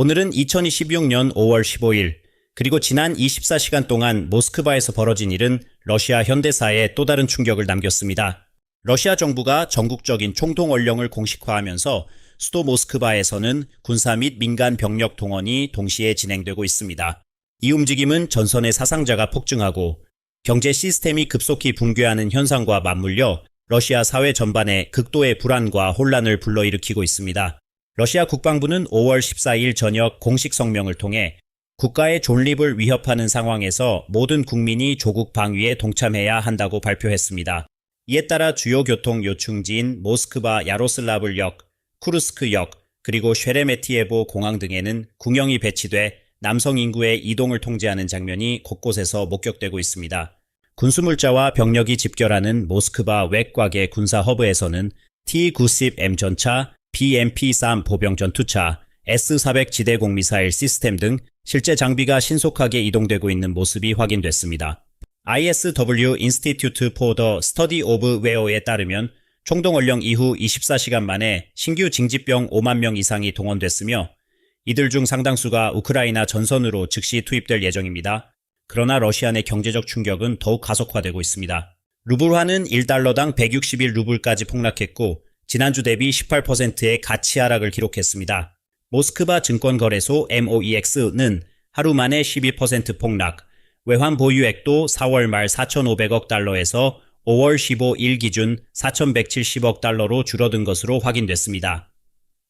오늘은 2026년 5월 15일, 그리고 지난 24시간 동안 모스크바에서 벌어진 일은 러시아 현대사에 또 다른 충격을 남겼습니다. 러시아 정부가 전국적인 총동원령을 공식화하면서 수도 모스크바에서는 군사 및 민간 병력 동원이 동시에 진행되고 있습니다. 이 움직임은 전선의 사상자가 폭증하고 경제 시스템이 급속히 붕괴하는 현상과 맞물려 러시아 사회 전반에 극도의 불안과 혼란을 불러일으키고 있습니다. 러시아 국방부는 5월 14일 저녁 공식 성명을 통해 국가의 존립을 위협하는 상황에서 모든 국민이 조국 방위에 동참해야 한다고 발표했습니다. 이에 따라 주요 교통 요충지인 모스크바 야로슬라블역, 쿠르스크역, 그리고 쉐레메티예보 공항 등에는 군용이 배치돼 남성 인구의 이동을 통제하는 장면이 곳곳에서 목격되고 있습니다. 군수물자와 병력이 집결하는 모스크바 외곽의 군사 허브에서는 T-90M 전차, BMP-3 보병 전투차, S-400 지대공 미사일 시스템 등 실제 장비가 신속하게 이동되고 있는 모습이 확인됐습니다. ISW Institute for the Study of War에 따르면 총동원령 이후 24시간 만에 신규 징집병 5만 명 이상이 동원됐으며 이들 중 상당수가 우크라이나 전선으로 즉시 투입될 예정입니다. 그러나 러시아 내 경제적 충격은 더욱 가속화되고 있습니다. 루블화는 1달러당 161루블까지 폭락했고 지난주 대비 18%의 가치 하락을 기록했습니다. 모스크바 증권거래소 MOEX는 하루 만에 12% 폭락, 외환 보유액도 4월 말 4,500억 달러에서 5월 15일 기준 4,170억 달러로 줄어든 것으로 확인됐습니다.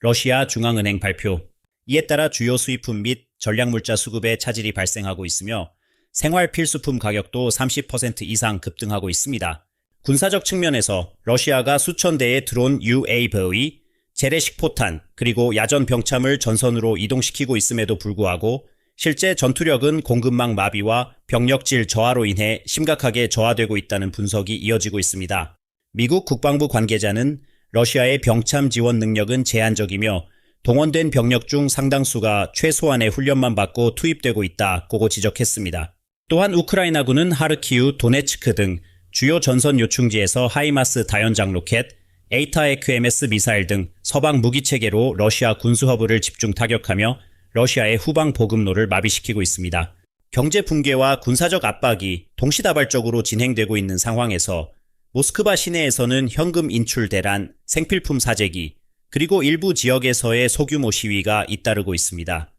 러시아 중앙은행 발표. 이에 따라 주요 수입품 및 전략물자 수급에 차질이 발생하고 있으며 생활 필수품 가격도 30% 이상 급등하고 있습니다. 군사적 측면에서 러시아가 수천 대의 드론 UAV, 재래식 포탄, 그리고 야전 병참을 전선으로 이동시키고 있음에도 불구하고 실제 전투력은 공급망 마비와 병력질 저하로 인해 심각하게 저하되고 있다는 분석이 이어지고 있습니다. 미국 국방부 관계자는 러시아의 병참 지원 능력은 제한적이며 동원된 병력 중 상당수가 최소한의 훈련만 받고 투입되고 있다고 지적했습니다. 또한 우크라이나군은 하르키우, 도네츠크 등 주요 전선 요충지에서 하이마스 다연장 로켓, 에이타에크MS 미사일 등 서방 무기체계로 러시아 군수허브를 집중 타격하며 러시아의 후방 보급로를 마비시키고 있습니다. 경제 붕괴와 군사적 압박이 동시다발적으로 진행되고 있는 상황에서 모스크바 시내에서는 현금 인출 대란, 생필품 사재기, 그리고 일부 지역에서의 소규모 시위가 잇따르고 있습니다.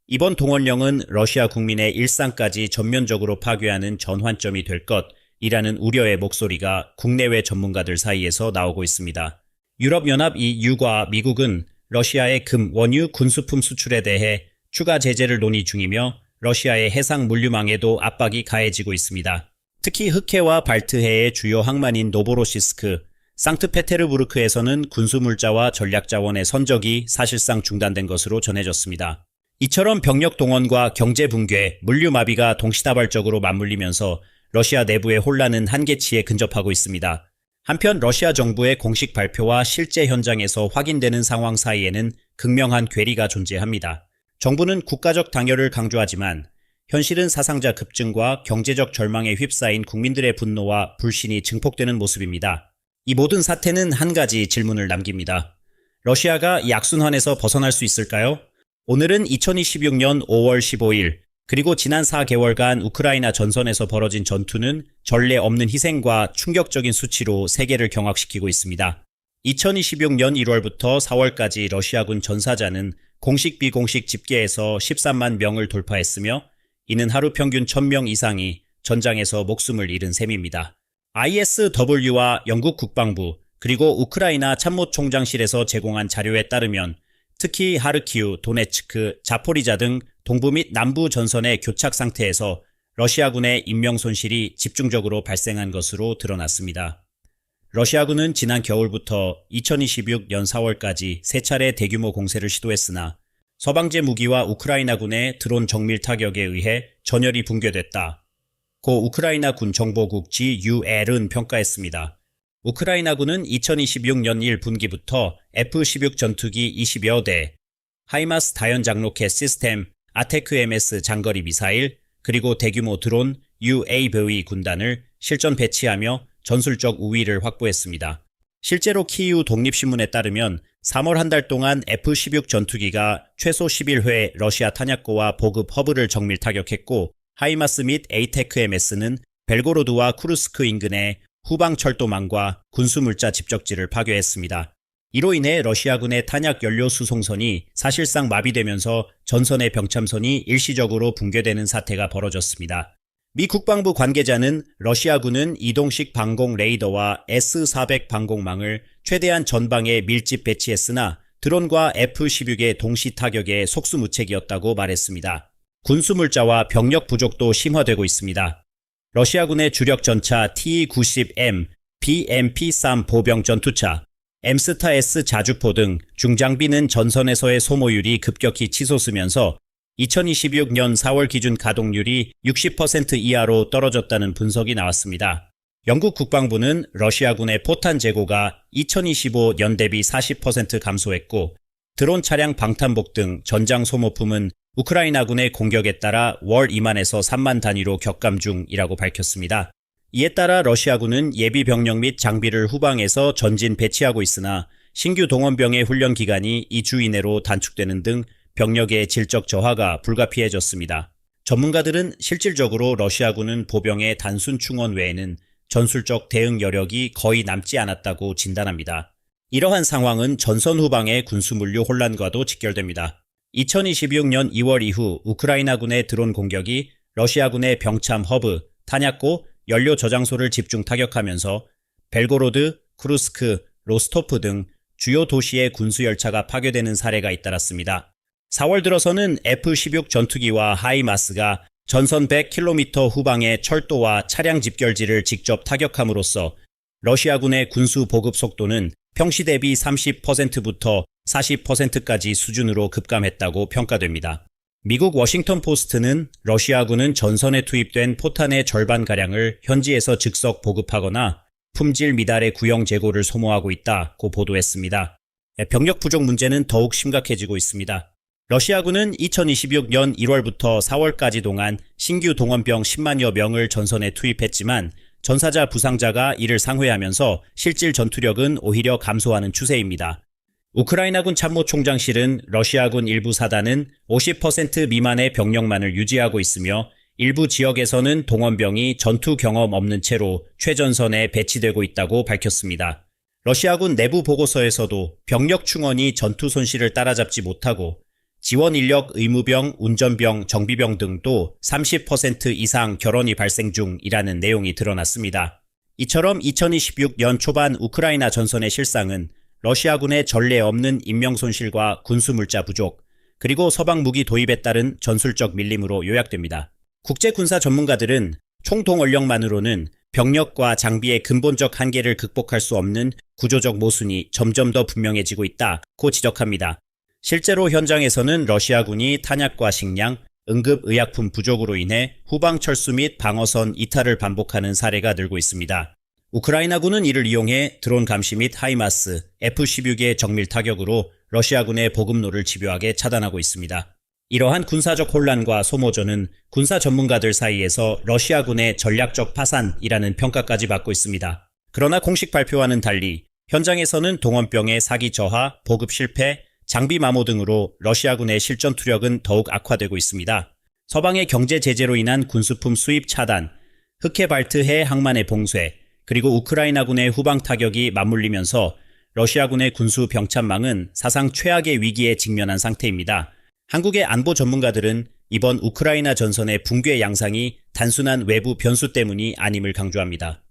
이번 동원령은 러시아 국민의 일상까지 전면적으로 파괴하는 전환점이 될 것이라는 우려의 목소리가 국내외 전문가들 사이에서 나오고 있습니다. 유럽연합 EU과 미국은 러시아의 금, 원유, 군수품 수출에 대해 추가 제재를 논의 중이며 러시아의 해상 물류망에도 압박이 가해지고 있습니다. 특히 흑해와 발트해의 주요 항만인 노보로시스크, 상트페테르부르크에서는 군수물자와 전략자원의 선적이 사실상 중단된 것으로 전해졌습니다. 이처럼 병력 동원과 경제 붕괴, 물류 마비가 동시다발적으로 맞물리면서 러시아 내부의 혼란은 한계치에 근접하고 있습니다. 한편 러시아 정부의 공식 발표와 실제 현장에서 확인되는 상황 사이에는 극명한 괴리가 존재합니다. 정부는 국가적 당열을 강조하지만 현실은 사상자 급증과 경제적 절망에 휩싸인 국민들의 분노와 불신이 증폭되는 모습입니다. 이 모든 사태는 한 가지 질문을 남깁니다. 러시아가 이 악순환에서 벗어날 수 있을까요? 오늘은 2026년 5월 15일, 그리고 지난 4개월간 우크라이나 전선에서 벌어진 전투는 전례 없는 희생과 충격적인 수치로 세계를 경악시키고 있습니다. 2026년 1월부터 4월까지 러시아군 전사자는 공식 비공식 집계에서 13만 명을 돌파했으며 이는 하루 평균 1000명 이상이 전장에서 목숨을 잃은 셈입니다. ISW와 영국 국방부, 그리고 우크라이나 참모총장실에서 제공한 자료에 따르면 특히 하르키우, 도네츠크, 자포리자 등 동부 및 남부 전선의 교착 상태에서 러시아군의 인명 손실이 집중적으로 발생한 것으로 드러났습니다. 러시아군은 지난 겨울부터 2026년 4월까지 3차례 대규모 공세를 시도했으나 서방제 무기와 우크라이나군의 드론 정밀 타격에 의해 전열이 붕괴됐다. 고 우크라이나 군 정보국 GUL은 평가했습니다. 우크라이나군은 2026년 1분기부터 F-16 전투기 20여 대, 하이마스 다연장 로켓 시스템, 아테크MS 장거리 미사일, 그리고 대규모 드론, UAV 군단을 실전 배치하며 전술적 우위를 확보했습니다. 실제로 키이우 독립신문에 따르면 3월 한 달 동안 F-16 전투기가 최소 11회 러시아 탄약고와 보급 허브를 정밀 타격했고 하이마스 및 ATACMS는 벨고로드와 쿠르스크 인근의 후방 철도망과 군수물자 집적지를 파괴했습니다. 이로 인해 러시아군의 탄약 연료 수송선이 사실상 마비되면서 전선의 병참선이 일시적으로 붕괴되는 사태가 벌어졌습니다. 미 국방부 관계자는 러시아군은 이동식 방공 레이더와 S-400 방공망을 최대한 전방에 밀집 배치했으나 드론과 F-16의 동시 타격에 속수무책이었다고 말했습니다. 군수물자와 병력 부족도 심화되고 있습니다. 러시아군의 주력 전차 T-90M, BMP-3 보병 전투차, M스타-S 자주포 등 중장비는 전선에서의 소모율이 급격히 치솟으면서 2026년 4월 기준 가동률이 60% 이하로 떨어졌다는 분석이 나왔습니다. 영국 국방부는 러시아군의 포탄 재고가 2025년 대비 40% 감소했고 드론 차량 방탄복 등 전장 소모품은 우크라이나군의 공격에 따라 월 2만에서 3만 단위로 격감 중이라고 밝혔습니다. 이에 따라 러시아군은 예비 병력 및 장비를 후방에서 전진 배치하고 있으나 신규 동원병의 훈련 기간이 2주 이내로 단축되는 등 병력의 질적 저하가 불가피해졌습니다. 전문가들은 실질적으로 러시아군은 보병의 단순 충원 외에는 전술적 대응 여력이 거의 남지 않았다고 진단합니다. 이러한 상황은 전선 후방의 군수물류 혼란과도 직결됩니다. 2026년 2월 이후 우크라이나군의 드론 공격이 러시아군의 병참 허브, 탄약고, 연료 저장소를 집중 타격하면서 벨고로드, 쿠르스크, 로스토프 등 주요 도시의 군수열차가 파괴되는 사례가 잇따랐습니다. 4월 들어서는 F-16 전투기와 하이마스가 전선 100km 후방의 철도와 차량 집결지를 직접 타격함으로써 러시아군의 군수 보급 속도는 평시 대비 30%부터 40%까지 수준으로 급감했다고 평가됩니다. 미국 워싱턴 포스트는 러시아군은 전선에 투입된 포탄의 절반가량을 현지에서 즉석 보급하거나 품질 미달의 구형 재고를 소모하고 있다고 보도했습니다. 병력 부족 문제는 더욱 심각해지고 있습니다. 러시아군은 2026년 1월부터 4월까지 동안 신규 동원병 10만여 명을 전선에 투입했지만 전사자 부상자가 이를 상회하면서 실질 전투력은 오히려 감소하는 추세입니다. 우크라이나군 참모총장실은 러시아군 일부 사단은 50% 미만의 병력만을 유지하고 있으며 일부 지역에서는 동원병이 전투 경험 없는 채로 최전선에 배치되고 있다고 밝혔습니다. 러시아군 내부 보고서에서도 병력 충원이 전투 손실을 따라잡지 못하고 지원 인력 의무병, 운전병, 정비병 등도 30% 이상 결원이 발생 중이라는 내용이 드러났습니다. 이처럼 2026년 초반 우크라이나 전선의 실상은 러시아군의 전례 없는 인명 손실과 군수물자 부족, 그리고 서방 무기 도입에 따른 전술적 밀림으로 요약됩니다. 국제군사 전문가들은 총동원력만으로는 병력과 장비의 근본적 한계를 극복할 수 없는 구조적 모순이 점점 더 분명해지고 있다고 지적합니다. 실제로 현장에서는 러시아군이 탄약과 식량, 응급의약품 부족으로 인해 후방 철수 및 방어선 이탈을 반복하는 사례가 늘고 있습니다. 우크라이나군은 이를 이용해 드론 감시 및 하이마스, F-16의 정밀 타격으로 러시아군의 보급로를 집요하게 차단하고 있습니다. 이러한 군사적 혼란과 소모전은 군사 전문가들 사이에서 러시아군의 전략적 파산이라는 평가까지 받고 있습니다. 그러나 공식 발표와는 달리 현장에서는 동원병의 사기 저하, 보급 실패, 장비 마모 등으로 러시아군의 실전 투력은 더욱 악화되고 있습니다. 서방의 경제 제재로 인한 군수품 수입 차단, 흑해-발트해 항만의 봉쇄, 그리고 우크라이나군의 후방 타격이 맞물리면서 러시아군의 군수 병참망은 사상 최악의 위기에 직면한 상태입니다. 한국의 안보 전문가들은 이번 우크라이나 전선의 붕괴 양상이 단순한 외부 변수 때문이 아님을 강조합니다.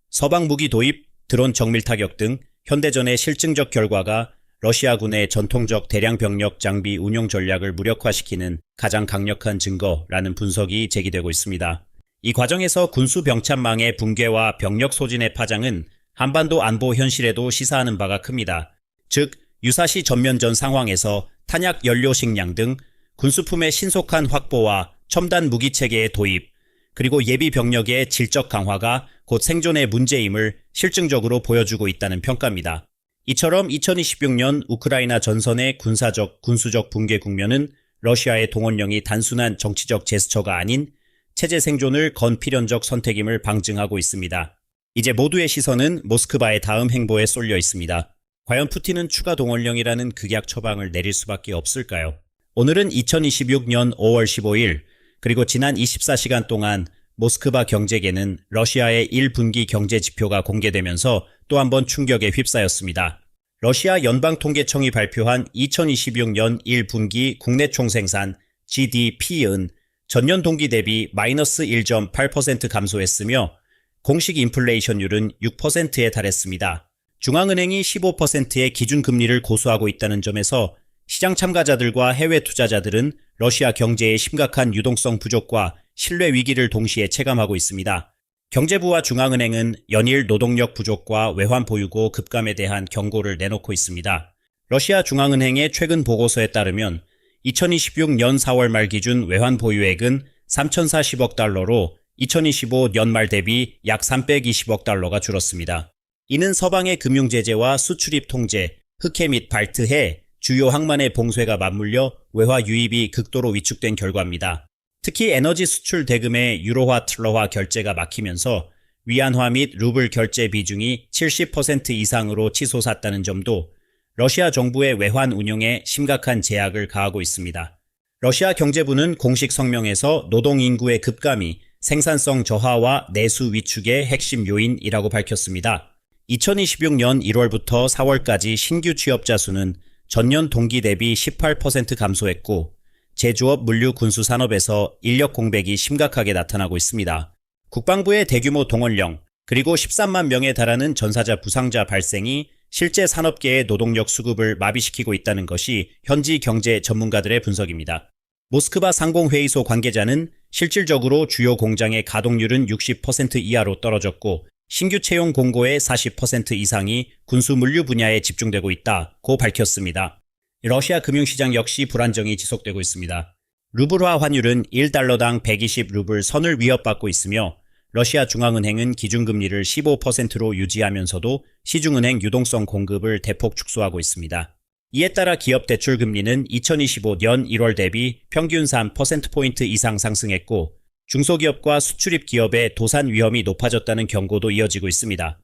서방 무기 도입, 드론 정밀 타격 등 현대전의 실증적 결과가 러시아군의 전통적 대량 병력 장비 운용 전략을 무력화시키는 가장 강력한 증거라는 분석이 제기되고 있습니다. 이 과정에서 군수 병참망의 붕괴와 병력 소진의 파장은 한반도 안보 현실에도 시사하는 바가 큽니다. 즉, 유사시 전면전 상황에서 탄약 연료 식량 등 군수품의 신속한 확보와 첨단 무기체계의 도입, 그리고 예비 병력의 질적 강화가 곧 생존의 문제임을 실증적으로 보여주고 있다는 평가입니다. 이처럼 2026년 우크라이나 전선의 군사적, 군수적 붕괴 국면은 러시아의 동원령이 단순한 정치적 제스처가 아닌 체제 생존을 건 필연적 선택임을 방증하고 있습니다. 이제 모두의 시선은 모스크바의 다음 행보에 쏠려 있습니다. 과연 푸틴은 추가 동원령이라는 극약 처방을 내릴 수밖에 없을까요? 오늘은 2026년 5월 15일, 그리고 지난 24시간 동안 모스크바 경제계는 러시아의 1분기 경제 지표가 공개되면서 또 한 번 충격에 휩싸였습니다. 러시아 연방통계청이 발표한 2026년 1분기 국내 총생산 GDP은 전년 동기 대비 마이너스 1.8% 감소했으며 공식 인플레이션율은 6%에 달했습니다. 중앙은행이 15%의 기준금리를 고수하고 있다는 점에서 시장 참가자들과 해외 투자자들은 러시아 경제의 심각한 유동성 부족과 신뢰 위기를 동시에 체감하고 있습니다. 경제부와 중앙은행은 연일 노동력 부족과 외환 보유고 급감에 대한 경고를 내놓고 있습니다. 러시아 중앙은행의 최근 보고서에 따르면 2026년 4월 말 기준 외환 보유액은 3,040억 달러로 2025년 말 대비 약 320억 달러가 줄었습니다. 이는 서방의 금융 제재와 수출입 통제, 흑해 및 발트해 주요 항만의 봉쇄가 맞물려 외화 유입이 극도로 위축된 결과입니다. 특히 에너지 수출 대금의 유로화 틀러화 결제가 막히면서 위안화 및 루블 결제 비중이 70% 이상으로 치솟았다는 점도 러시아 정부의 외환 운용에 심각한 제약을 가하고 있습니다. 러시아 경제부는 공식 성명에서 노동 인구의 급감이 생산성 저하와 내수 위축의 핵심 요인이라고 밝혔습니다. 2026년 1월부터 4월까지 신규 취업자 수는 전년 동기 대비 18% 감소했고 제조업 물류 군수 산업에서 인력 공백이 심각하게 나타나고 있습니다. 국방부의 대규모 동원령, 그리고 13만 명에 달하는 전사자 부상자 발생이 실제 산업계의 노동력 수급을 마비시키고 있다는 것이 현지 경제 전문가들의 분석입니다. 모스크바 상공회의소 관계자는 실질적으로 주요 공장의 가동률은 60% 이하로 떨어졌고 신규 채용 공고의 40% 이상이 군수 물류 분야에 집중되고 있다고 밝혔습니다. 러시아 금융시장 역시 불안정이 지속되고 있습니다. 루블화 환율은 1달러당 120루블 선을 위협받고 있으며 러시아 중앙은행은 기준금리를 15%로 유지하면서도 시중은행 유동성 공급을 대폭 축소하고 있습니다. 이에 따라 기업 대출 금리는 2025년 1월 대비 평균 3%포인트 이상 상승했고 중소기업과 수출입 기업의 도산 위험이 높아졌다는 경고도 이어지고 있습니다.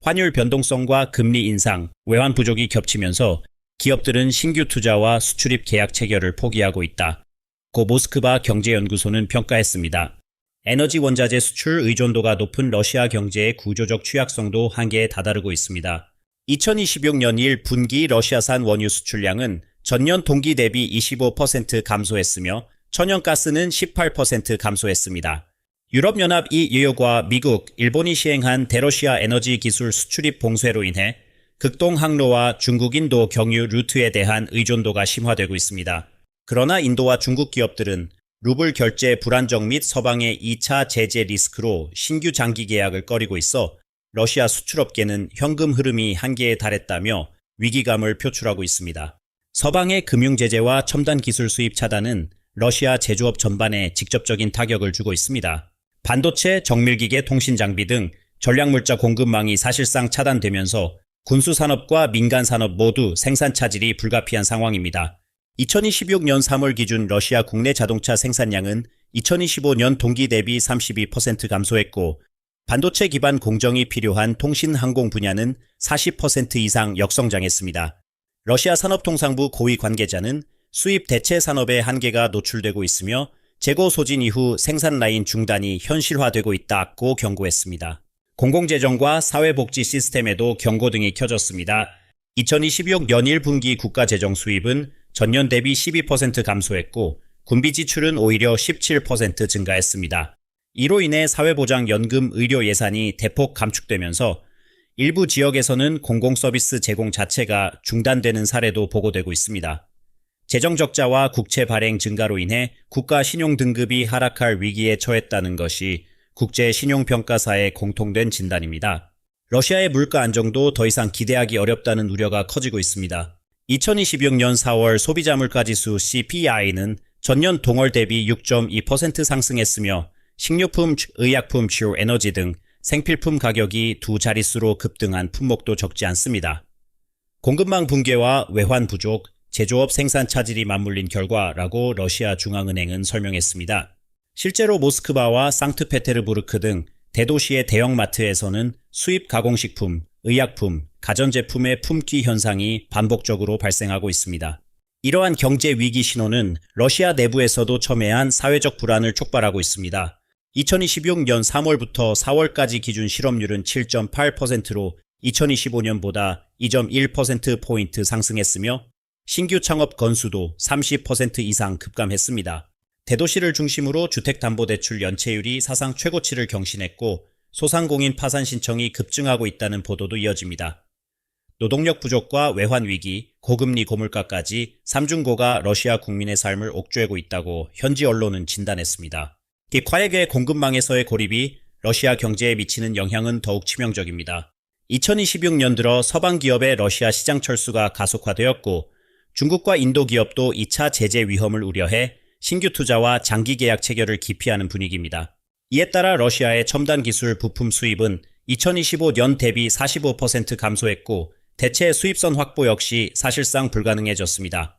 환율 변동성과 금리 인상, 외환 부족이 겹치면서 기업들은 신규 투자와 수출입 계약 체결을 포기하고 있다. 고 모스크바 경제연구소는 평가했습니다. 에너지 원자재 수출 의존도가 높은 러시아 경제의 구조적 취약성도 한계에 다다르고 있습니다. 2026년 1분기 러시아산 원유 수출량은 전년 동기 대비 25% 감소했으며 천연가스는 18% 감소했습니다. 유럽연합 EU과 미국, 일본이 시행한 대러시아 에너지 기술 수출입 봉쇄로 인해 극동 항로와 중국 인도 경유 루트에 대한 의존도가 심화되고 있습니다. 그러나 인도와 중국 기업들은 루블 결제 불안정 및 서방의 2차 제재 리스크로 신규 장기 계약을 꺼리고 있어 러시아 수출업계는 현금 흐름이 한계에 달했다며 위기감을 표출하고 있습니다. 서방의 금융 제재와 첨단 기술 수입 차단은 러시아 제조업 전반에 직접적인 타격을 주고 있습니다. 반도체, 정밀기계, 통신 장비 등 전략물자 공급망이 사실상 차단되면서 군수산업과 민간산업 모두 생산 차질이 불가피한 상황입니다. 2026년 3월 기준 러시아 국내 자동차 생산량은 2025년 동기 대비 32% 감소했고 반도체 기반 공정이 필요한 통신 항공 분야는 40% 이상 역성장했습니다. 러시아 산업통상부 고위 관계자는 수입 대체 산업의 한계가 노출되고 있으며 재고 소진 이후 생산 라인 중단이 현실화되고 있다고 경고했습니다. 공공재정과 사회복지 시스템에도 경고등이 켜졌습니다. 2026년 1분기 국가재정 수입은 전년 대비 12% 감소했고 군비 지출은 오히려 17% 증가했습니다. 이로 인해 사회보장연금 의료 예산이 대폭 감축되면서 일부 지역에서는 공공서비스 제공 자체가 중단되는 사례도 보고되고 있습니다. 재정적자와 국채 발행 증가로 인해 국가 신용등급이 하락할 위기에 처했다는 것이 국제신용평가사의 공통된 진단입니다. 러시아의 물가 안정도 더 이상 기대하기 어렵다는 우려가 커지고 있습니다. 2026년 4월 소비자 물가지수 CPI는 전년 동월 대비 6.2% 상승했으며 식료품, 의약품, 주요 에너지 등 생필품 가격이 두 자릿수로 급등한 품목도 적지 않습니다. 공급망 붕괴와 외환 부족, 제조업 생산 차질이 맞물린 결과라고 러시아 중앙은행은 설명했습니다. 실제로 모스크바와 상트페테르부르크 등 대도시의 대형마트에서는 수입 가공식품, 의약품, 가전제품의 품귀 현상이 반복적으로 발생하고 있습니다. 이러한 경제 위기 신호는 러시아 내부에서도 첨예한 사회적 불안을 촉발하고 있습니다. 2026년 3월부터 4월까지 기준 실업률은 7.8%로 2025년보다 2.1%포인트 상승했으며 신규 창업 건수도 30% 이상 급감했습니다. 대도시를 중심으로 주택담보대출 연체율이 사상 최고치를 경신했고 소상공인 파산 신청이 급증하고 있다는 보도도 이어집니다. 노동력 부족과 외환 위기, 고금리 고물가까지 삼중고가 러시아 국민의 삶을 옥죄고 있다고 현지 언론은 진단했습니다. 이 과액의 공급망에서의 고립이 러시아 경제에 미치는 영향은 더욱 치명적입니다. 2026년 들어 서방 기업의 러시아 시장 철수가 가속화되었고 중국과 인도 기업도 2차 제재 위험을 우려해 신규 투자와 장기 계약 체결을 기피하는 분위기입니다. 이에 따라 러시아의 첨단 기술 부품 수입은 2025년 대비 45% 감소했고 대체 수입선 확보 역시 사실상 불가능해졌습니다.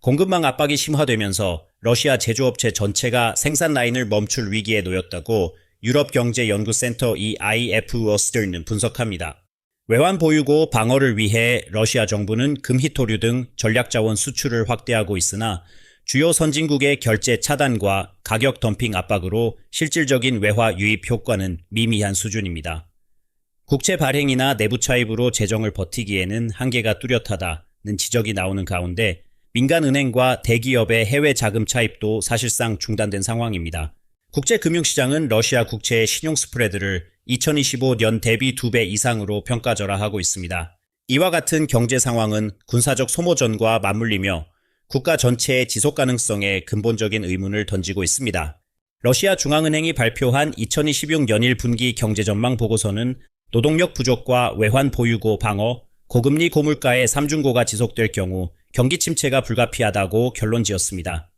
공급망 압박이 심화되면서 러시아 제조업체 전체가 생산 라인을 멈출 위기에 놓였다고 유럽경제연구센터 EIF-워스터는 분석합니다. 외환 보유고 방어를 위해 러시아 정부는 금희토류 등 전략자원 수출을 확대하고 있으나 주요 선진국의 결제 차단과 가격 덤핑 압박으로 실질적인 외화 유입 효과는 미미한 수준입니다. 국채 발행이나 내부 차입으로 재정을 버티기에는 한계가 뚜렷하다는 지적이 나오는 가운데 민간은행과 대기업의 해외 자금 차입도 사실상 중단된 상황입니다. 국제금융시장은 러시아 국채의 신용 스프레드를 2025년 대비 2배 이상으로 평가절하하고 있습니다. 이와 같은 경제 상황은 군사적 소모전과 맞물리며 국가 전체의 지속 가능성에 근본적인 의문을 던지고 있습니다. 러시아 중앙은행이 발표한 2026년 1분기 경제 전망 보고서는 노동력 부족과 외환 보유고 방어, 고금리 고물가의 삼중고가 지속될 경우 경기 침체가 불가피하다고 결론 지었습니다.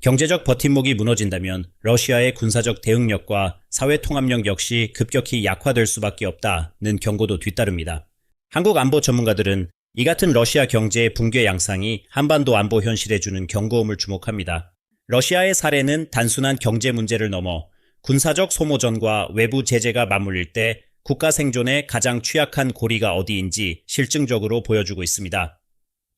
경제적 버팀목이 무너진다면 러시아의 군사적 대응력과 사회 통합력 역시 급격히 약화될 수밖에 없다는 경고도 뒤따릅니다. 한국 안보 전문가들은 이 같은 러시아 경제의 붕괴 양상이 한반도 안보 현실에 주는 경고음을 주목합니다. 러시아의 사례는 단순한 경제 문제를 넘어 군사적 소모전과 외부 제재가 맞물릴 때 국가 생존에 가장 취약한 고리가 어디인지 실증적으로 보여주고 있습니다.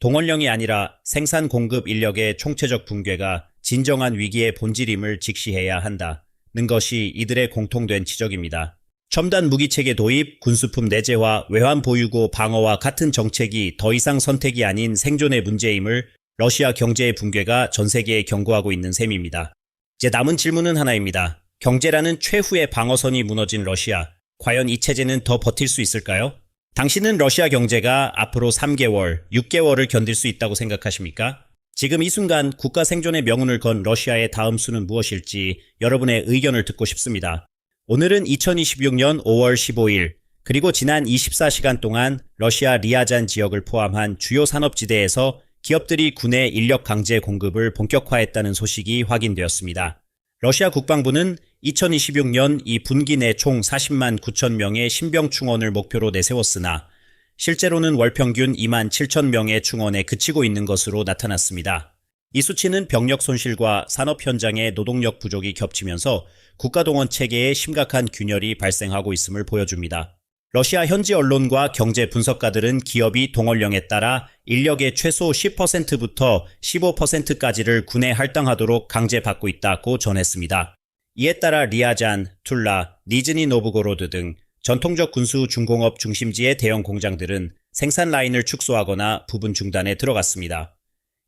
동원령이 아니라 생산 공급 인력의 총체적 붕괴가 진정한 위기의 본질임을 직시해야 한다는 것이 이들의 공통된 지적입니다. 첨단 무기체계 도입, 군수품 내재화, 외환 보유고 방어와 같은 정책이 더 이상 선택이 아닌 생존의 문제임을 러시아 경제의 붕괴가 전 세계에 경고하고 있는 셈입니다. 이제 남은 질문은 하나입니다. 경제라는 최후의 방어선이 무너진 러시아, 과연 이 체제는 더 버틸 수 있을까요? 당신은 러시아 경제가 앞으로 3개월, 6개월을 견딜 수 있다고 생각하십니까? 지금 이 순간 국가 생존의 명운을 건 러시아의 다음 수는 무엇일지 여러분의 의견을 듣고 싶습니다. 오늘은 2026년 5월 15일, 그리고 지난 24시간 동안 러시아 리아잔 지역을 포함한 주요 산업지대에서 기업들이 군의 인력 강제 공급을 본격화했다는 소식이 확인되었습니다. 러시아 국방부는 2026년 이 분기 내 총 40만 9천 명의 신병 충원을 목표로 내세웠으나 실제로는 월 평균 2만 7천 명의 충원에 그치고 있는 것으로 나타났습니다. 이 수치는 병력 손실과 산업 현장의 노동력 부족이 겹치면서 국가동원 체계에 심각한 균열이 발생하고 있음을 보여줍니다. 러시아 현지 언론과 경제 분석가들은 기업이 동원령에 따라 인력의 최소 10%부터 15%까지를 군에 할당하도록 강제받고 있다고 전했습니다. 이에 따라 리아잔, 툴라, 니즈니 노브고로드 등 전통적 군수 중공업 중심지의 대형 공장들은 생산 라인을 축소하거나 부분 중단에 들어갔습니다.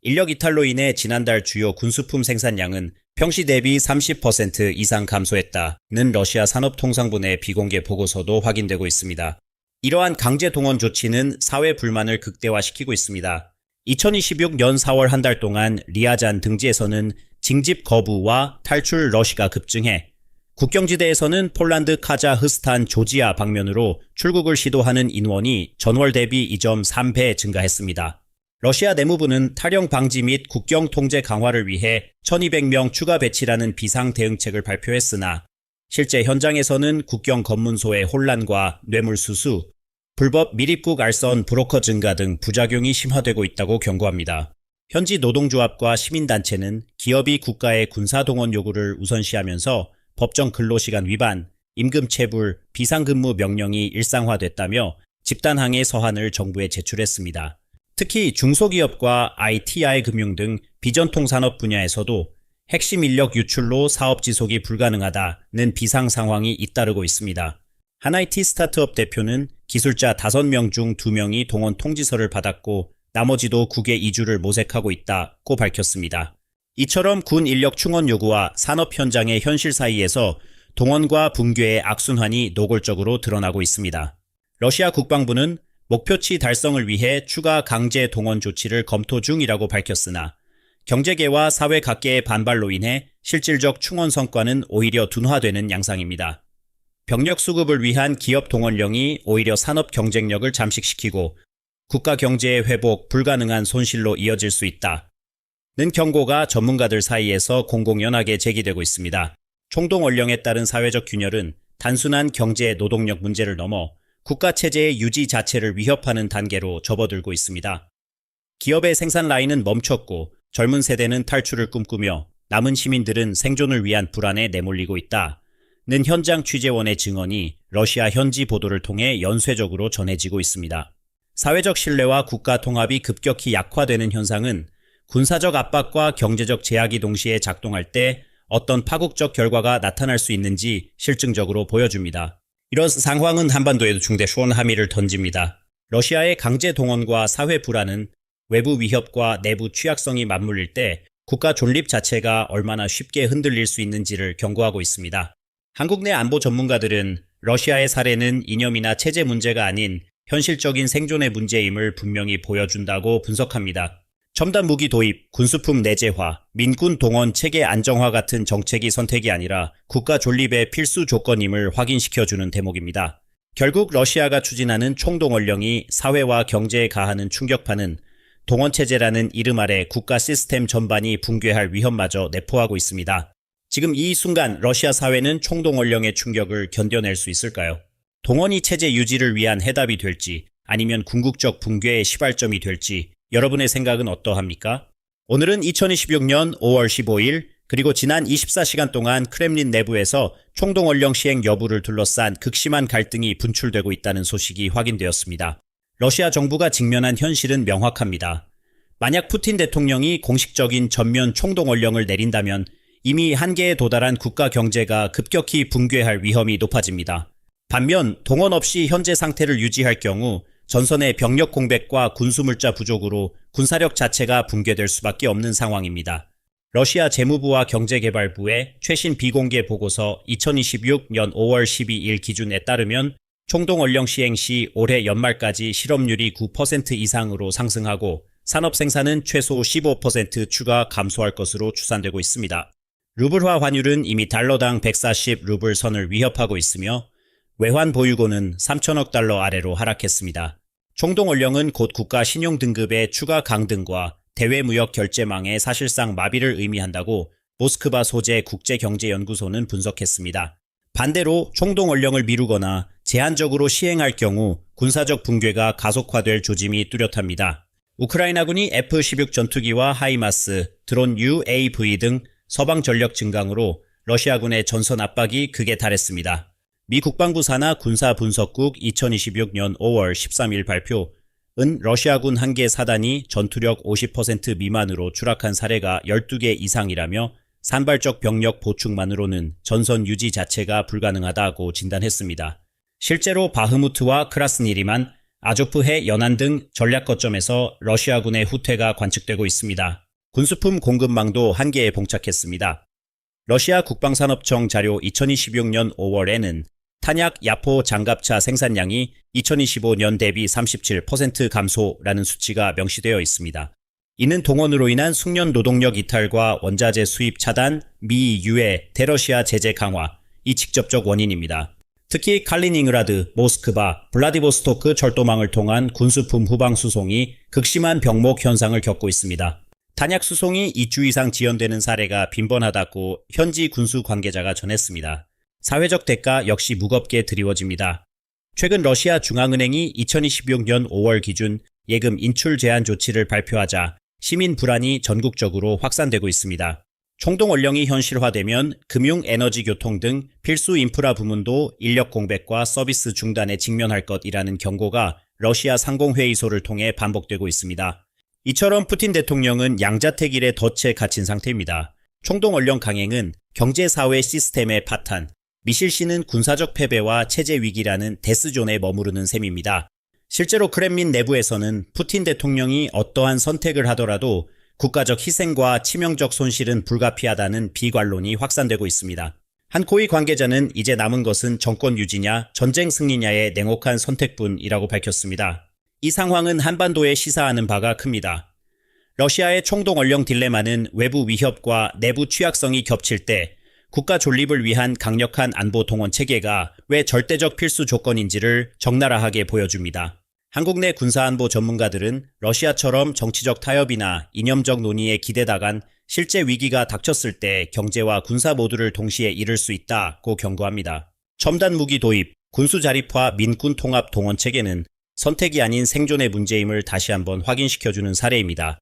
인력 이탈로 인해 지난달 주요 군수품 생산량은 평시 대비 30% 이상 감소했다는 러시아 산업통상부 내 비공개 보고서도 확인되고 있습니다. 이러한 강제 동원 조치는 사회 불만을 극대화시키고 있습니다. 2026년 4월 한 달 동안 리아잔 등지에서는 징집 거부와 탈출 러시가 급증해 국경지대에서는 폴란드, 카자흐스탄, 조지아 방면으로 출국을 시도하는 인원이 전월 대비 2.3배 증가했습니다. 러시아 내무부는 탈영 방지 및 국경 통제 강화를 위해 1200명 추가 배치라는 비상 대응책을 발표했으나 실제 현장에서는 국경 검문소의 혼란과 뇌물수수, 불법 밀입국 알선 브로커 증가 등 부작용이 심화되고 있다고 경고합니다. 현지 노동조합과 시민단체는 기업이 국가의 군사동원 요구를 우선시하면서 법정 근로시간 위반, 임금 체불, 비상근무 명령이 일상화됐다며 집단항해 서한을 정부에 제출했습니다. 특히 중소기업과 ITI 금융 등 비전통 산업 분야에서도 핵심 인력 유출로 사업 지속이 불가능하다는 비상 상황이 잇따르고 있습니다. 한 IT 스타트업 대표는 기술자 5명 중 2명이 동원 통지서를 받았고 나머지도 국외 이주를 모색하고 있다고 밝혔습니다. 이처럼 군 인력 충원 요구와 산업 현장의 현실 사이에서 동원과 붕괴의 악순환이 노골적으로 드러나고 있습니다. 러시아 국방부는 목표치 달성을 위해 추가 강제 동원 조치를 검토 중이라고 밝혔으나 경제계와 사회 각계의 반발로 인해 실질적 충원 성과는 오히려 둔화되는 양상입니다. 병력 수급을 위한 기업 동원령이 오히려 산업 경쟁력을 잠식시키고 국가 경제의 회복 불가능한 손실로 이어질 수 있다는 경고가 전문가들 사이에서 공공연하게 제기되고 있습니다. 총동원령에 따른 사회적 균열은 단순한 경제 노동력 문제를 넘어 국가 체제의 유지 자체를 위협하는 단계로 접어들고 있습니다. 기업의 생산 라인은 멈췄고 젊은 세대는 탈출을 꿈꾸며 남은 시민들은 생존을 위한 불안에 내몰리고 있다는 현장 취재원의 증언이 러시아 현지 보도를 통해 연쇄적으로 전해지고 있습니다. 사회적 신뢰와 국가 통합이 급격히 약화되는 현상은 군사적 압박과 경제적 제약이 동시에 작동할 때 어떤 파국적 결과가 나타날 수 있는지 실증적으로 보여줍니다. 이런 상황은 한반도에도 중대수원 함의를 던집니다. 러시아의 강제 동원과 사회 불안은 외부 위협과 내부 취약성이 맞물릴 때 국가 존립 자체가 얼마나 쉽게 흔들릴 수 있는지를 경고하고 있습니다. 한국 내 안보 전문가들은 러시아의 사례는 이념이나 체제 문제가 아닌 현실적인 생존의 문제임을 분명히 보여준다고 분석합니다. 첨단 무기 도입, 군수품 내재화, 민군 동원 체계 안정화 같은 정책이 선택이 아니라 국가 존립의 필수 조건임을 확인시켜주는 대목입니다. 결국 러시아가 추진하는 총동원령이 사회와 경제에 가하는 충격파는 동원체제라는 이름 아래 국가 시스템 전반이 붕괴할 위험마저 내포하고 있습니다. 지금 이 순간 러시아 사회는 총동원령의 충격을 견뎌낼 수 있을까요? 동원이 체제 유지를 위한 해답이 될지 아니면 궁극적 붕괴의 시발점이 될지 여러분의 생각은 어떠합니까? 오늘은 2026년 5월 15일 그리고 지난 24시간 동안 크렘린 내부에서 총동원령 시행 여부를 둘러싼 극심한 갈등이 분출되고 있다는 소식이 확인되었습니다. 러시아 정부가 직면한 현실은 명확합니다. 만약 푸틴 대통령이 공식적인 전면 총동원령을 내린다면 이미 한계에 도달한 국가 경제가 급격히 붕괴할 위험이 높아집니다. 반면 동원 없이 현재 상태를 유지할 경우 전선의 병력 공백과 군수물자 부족으로 군사력 자체가 붕괴될 수밖에 없는 상황입니다. 러시아 재무부와 경제개발부의 최신 비공개 보고서 2026년 5월 12일 기준에 따르면 총동원령 시행 시 올해 연말까지 실업률이 9% 이상으로 상승하고 산업 생산은 최소 15% 추가 감소할 것으로 추산되고 있습니다. 루블화 환율은 이미 달러당 140 루블 선을 위협하고 있으며 외환 보유고는 3천억 달러 아래로 하락했습니다. 총동원령은 곧 국가 신용 등급의 추가 강등과 대외무역 결제망의 사실상 마비를 의미한다고 모스크바 소재 국제경제연구소는 분석했습니다. 반대로 총동원령을 미루거나 제한적으로 시행할 경우 군사적 붕괴가 가속화될 조짐이 뚜렷합니다. 우크라이나군이 F-16 전투기와 하이마스, 드론 UAV 등 서방 전력 증강으로 러시아군의 전선 압박이 극에 달했습니다. 미 국방부 산하 군사분석국 2026년 5월 13일 발표은 러시아군 한 개 사단이 전투력 50% 미만으로 추락한 사례가 12개 이상이라며 산발적 병력 보충만으로는 전선 유지 자체가 불가능하다고 진단했습니다. 실제로 바흐무트와 크라스니리만, 아조프해 연안 등 전략 거점에서 러시아군의 후퇴가 관측되고 있습니다. 군수품 공급망도 한계에 봉착했습니다. 러시아 국방산업청 자료 2026년 5월에는 탄약 야포 장갑차 생산량이 2025년 대비 37% 감소라는 수치가 명시되어 있습니다. 이는 동원으로 인한 숙련 노동력 이탈과 원자재 수입 차단, 미, 유해, 대러시아 제재 강화, 이 직접적 원인입니다. 특히 칼리닝그라드, 모스크바, 블라디보스토크 철도망을 통한 군수품 후방 수송이 극심한 병목 현상을 겪고 있습니다. 탄약 수송이 2주 이상 지연되는 사례가 빈번하다고 현지 군수 관계자가 전했습니다. 사회적 대가 역시 무겁게 드리워집니다. 최근 러시아 중앙은행이 2026년 5월 기준 예금 인출 제한 조치를 발표하자 시민 불안이 전국적으로 확산되고 있습니다. 총동원령이 현실화되면 금융, 에너지, 교통 등 필수 인프라 부문도 인력 공백과 서비스 중단에 직면할 것이라는 경고가 러시아 상공회의소를 통해 반복되고 있습니다. 이처럼 푸틴 대통령은 양자택일에 덫에 갇힌 상태입니다. 총동원령 강행은 경제사회 시스템의 파탄, 미실시는 군사적 패배와 체제 위기라는 데스존에 머무르는 셈입니다. 실제로 크렘린 내부에서는 푸틴 대통령이 어떠한 선택을 하더라도 국가적 희생과 치명적 손실은 불가피하다는 비관론이 확산되고 있습니다. 한 고위 관계자는 이제 남은 것은 정권 유지냐 전쟁 승리냐의 냉혹한 선택뿐이라고 밝혔습니다. 이 상황은 한반도에 시사하는 바가 큽니다. 러시아의 총동원령 딜레마는 외부 위협과 내부 취약성이 겹칠 때 국가 존립을 위한 강력한 안보 동원 체계가 왜 절대적 필수 조건인지를 적나라하게 보여줍니다. 한국 내 군사안보 전문가들은 러시아처럼 정치적 타협이나 이념적 논의에 기대다간 실제 위기가 닥쳤을 때 경제와 군사 모두를 동시에 잃을 수 있다고 경고합니다. 첨단 무기 도입, 군수 자립화, 민군 통합 동원 체계는 선택이 아닌 생존의 문제임을 다시 한번 확인시켜주는 사례입니다.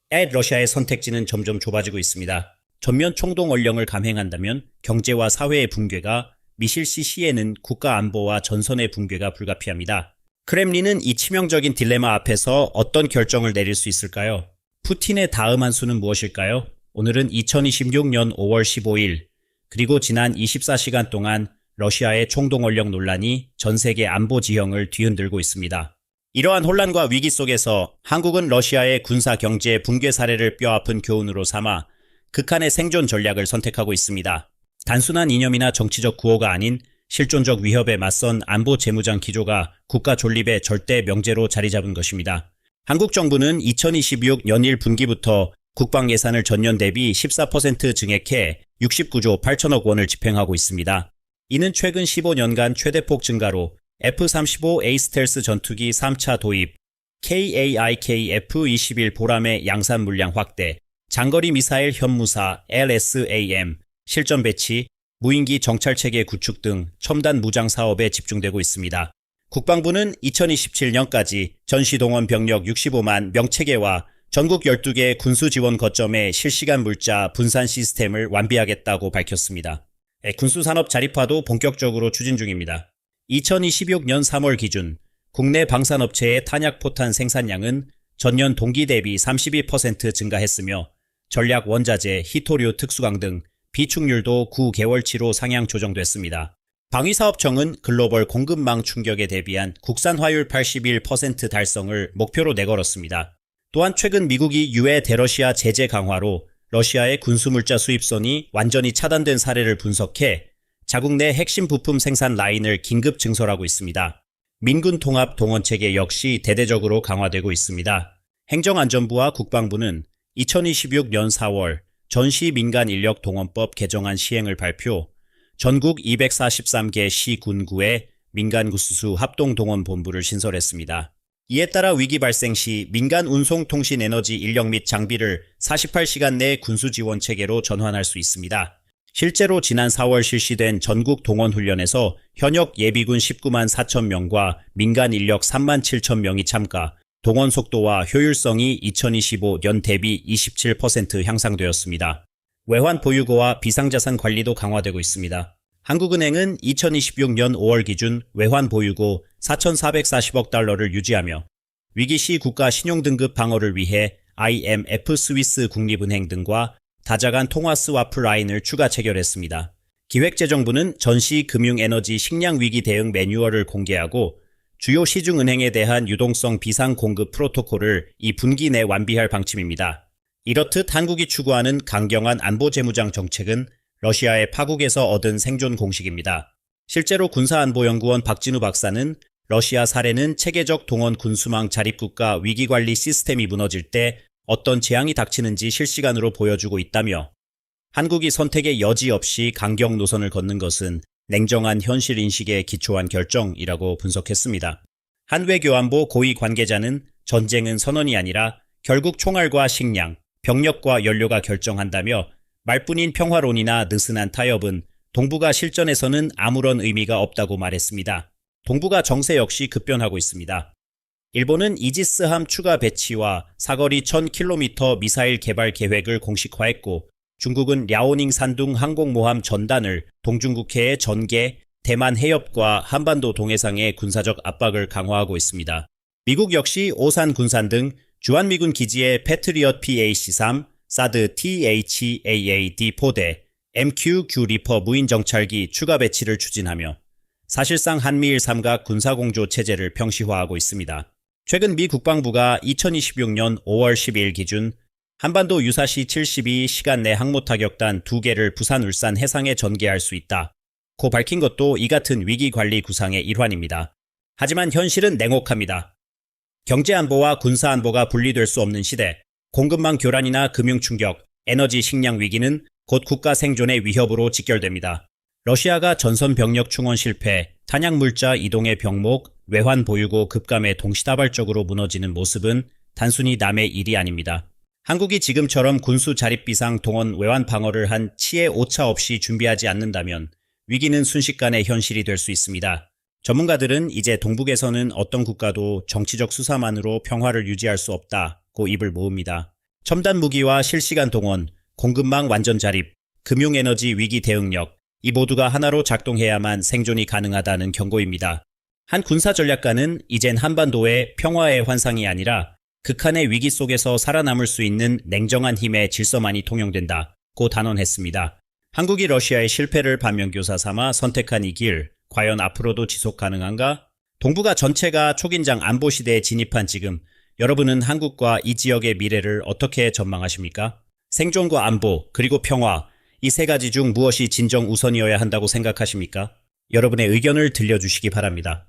러시아의 선택지는 점점 좁아지고 있습니다. 전면 총동원령을 감행한다면 경제와 사회의 붕괴가, 미실시 시에는 국가 안보와 전선의 붕괴가 불가피합니다. 크렘린은 이 치명적인 딜레마 앞에서 어떤 결정을 내릴 수 있을까요? 푸틴의 다음 한 수는 무엇일까요? 오늘은 2026년 5월 15일, 그리고 지난 24시간 동안 러시아의 총동원령 논란이 전 세계 안보 지형을 뒤흔들고 있습니다. 이러한 혼란과 위기 속에서 한국은 러시아의 군사 경제 붕괴 사례를 뼈아픈 교훈으로 삼아 극한의 생존 전략을 선택하고 있습니다. 단순한 이념이나 정치적 구호가 아닌 실존적 위협에 맞선 안보 재무장 기조가 국가 존립의 절대 명제로 자리 잡은 것입니다. 한국 정부는 2026 연일 분기부터 국방 예산을 전년 대비 14% 증액해 69조 8천억 원을 집행하고 있습니다. 이는 최근 15년간 최대폭 증가로 F-35A 스텔스 전투기 3차 도입, KAIK-F-21 보람의 양산 물량 확대, 장거리 미사일 현무사 LSAM, 실전 배치, 무인기 정찰체계 구축 등 첨단 무장 사업에 집중되고 있습니다. 국방부는 2027년까지 전시동원 병력 65만 명체계와 전국 12개 군수지원 거점의 실시간 물자 분산 시스템을 완비하겠다고 밝혔습니다. 군수산업 자립화도 본격적으로 추진 중입니다. 2026년 3월 기준 국내 방산업체의 탄약포탄 생산량은 전년 동기 대비 32% 증가했으며 전략 원자재, 희토류 특수강 등 비축률도 9개월치로 상향 조정됐습니다. 방위사업청은 글로벌 공급망 충격에 대비한 국산 화율 81% 달성을 목표로 내걸었습니다. 또한 최근 미국이 유해 대러시아 제재 강화로 러시아의 군수물자 수입선이 완전히 차단된 사례를 분석해 자국 내 핵심 부품 생산 라인을 긴급 증설하고 있습니다. 민군 통합 동원체계 역시 대대적으로 강화되고 있습니다. 행정안전부와 국방부는 2026년 4월 전시 민간 인력 동원법 개정안 시행을 발표, 전국 243개 시 군구에 민간 구수수 합동동원본부를 신설했습니다. 이에 따라 위기 발생 시 민간 운송 통신 에너지 인력 및 장비를 48시간 내 군수 지원 체계로 전환할 수 있습니다. 실제로 지난 4월 실시된 전국 동원훈련에서 현역 예비군 19만 4천 명과 민간 인력 3만 7천 명이 참가, 동원 속도와 효율성이 2025년 대비 27% 향상되었습니다. 외환 보유고와 비상자산 관리도 강화되고 있습니다. 한국은행은 2026년 5월 기준 외환 보유고 4,440억 달러를 유지하며 위기 시 국가 신용등급 방어를 위해 IMF 스위스 국립은행 등과 다자간 통화 스와프 라인을 추가 체결했습니다. 기획재정부는 전시 금융에너지 식량 위기 대응 매뉴얼을 공개하고 주요 시중은행에 대한 유동성 비상 공급 프로토콜을 이 분기 내 완비할 방침입니다. 이렇듯 한국이 추구하는 강경한 안보 재무장 정책은 러시아의 파국에서 얻은 생존 공식입니다. 실제로 군사안보연구원 박진우 박사는 러시아 사례는 체계적 동원 군수망 자립국가 위기관리 시스템이 무너질 때 어떤 재앙이 닥치는지 실시간으로 보여주고 있다며 한국이 선택의 여지 없이 강경 노선을 걷는 것은 냉정한 현실 인식에 기초한 결정이라고 분석했습니다. 한 외교안보 고위 관계자는 전쟁은 선언이 아니라 결국 총알과 식량, 병력과 연료가 결정한다며 말뿐인 평화론이나 느슨한 타협은 동북아 실전에서는 아무런 의미가 없다고 말했습니다. 동북아 정세 역시 급변하고 있습니다. 일본은 이지스함 추가 배치와 사거리 1000km 미사일 개발 계획을 공식화했고 중국은 랴오닝 산둥 항공모함 전단을 동중국해의 전개, 대만 해협과 한반도 동해상의 군사적 압박을 강화하고 있습니다. 미국 역시 오산 군산 등 주한미군 기지에 패트리엇 PAC-3, 사드 THAAD-4대, MQ-9 리퍼 무인정찰기 추가 배치를 추진하며 사실상 한미일 삼각 군사공조 체제를 평시화하고 있습니다. 최근 미 국방부가 2026년 5월 12일 기준 한반도 유사시 72시간 내 항모타격단 2개를 부산 울산 해상에 전개할 수 있다 고 밝힌 것도 이 같은 위기관리 구상의 일환입니다. 하지만 현실은 냉혹합니다. 경제안보와 군사안보가 분리될 수 없는 시대, 공급망 교란이나 금융충격, 에너지 식량 위기는 곧 국가 생존의 위협으로 직결됩니다. 러시아가 전선 병력 충원 실패, 탄약물자 이동의 병목, 외환 보유고 급감에 동시다발적으로 무너지는 모습은 단순히 남의 일이 아닙니다. 한국이 지금처럼 군수 자립비상 동원 외환 방어를 한 치의 오차 없이 준비하지 않는다면 위기는 순식간에 현실이 될 수 있습니다. 전문가들은 이제 동북에서는 어떤 국가도 정치적 수사만으로 평화를 유지할 수 없다고 입을 모읍니다. 첨단 무기와 실시간 동원, 공급망 완전 자립, 금융에너지 위기 대응력, 이 모두가 하나로 작동해야만 생존이 가능하다는 경고입니다. 한 군사 전략가는 이젠 한반도의 평화의 환상이 아니라 극한의 위기 속에서 살아남을 수 있는 냉정한 힘의 질서만이 통용된다고 단언했습니다. 한국이 러시아의 실패를 반면교사 삼아 선택한 이 길, 과연 앞으로도 지속 가능한가? 동북아 전체가 초긴장 안보 시대에 진입한 지금, 여러분은 한국과 이 지역의 미래를 어떻게 전망하십니까? 생존과 안보, 그리고 평화, 이 세 가지 중 무엇이 진정 우선이어야 한다고 생각하십니까? 여러분의 의견을 들려주시기 바랍니다.